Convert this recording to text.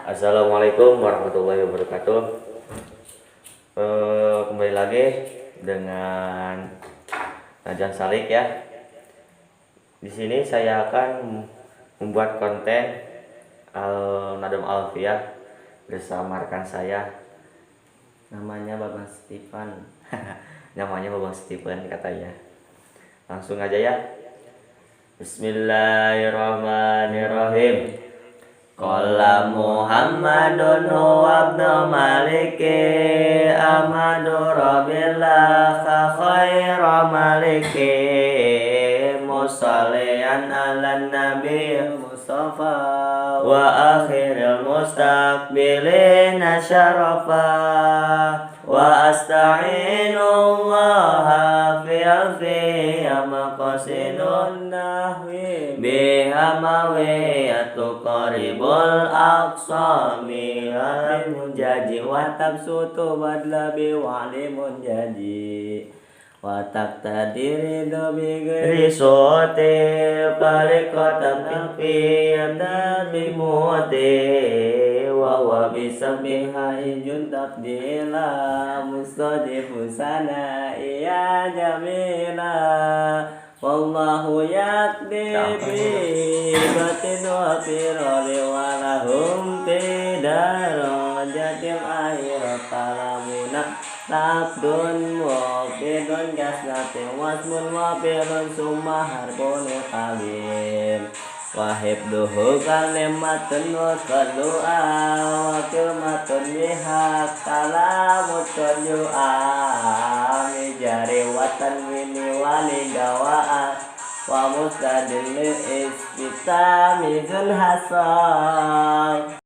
Assalamualaikum warahmatullahi wabarakatuh. Kembali lagi dengan Najan Salik ya. Di sini saya akan membuat konten Nadam Alfiah bersama rekan saya. Namanya Babang Stephen. Namanya Babang Stephen katanya. Langsung aja ya. Bismillahirrahmanirrahim. Qala Muhammadun wabnu maliki amadu rabbillah khaira maliki musallian ala nabi mustafa wa akhiril mustaqbilina syarafa wa asta'inullaha fi maqasidun nahwi biha mawiyatu qaribul aqsami alam jaji wa tabsutu badla bi walimun jaji wa taqtadiri dobi geri sote parikotam fi adabi muati wa bisabiha ijun tabdila mustadifu sana iya jamila wallahu yakdi bi batin wa firali walahum tidaro jatim akhirat talamuna labdun wabidun gasnatin wasmun wabidun summa harbun kabim wahibduhu kalimatun wa kalu'a wa kilmatun bihak kalamutun yu'a mijari watan wini wali dawa'a wa mustadil isbitamizun hasal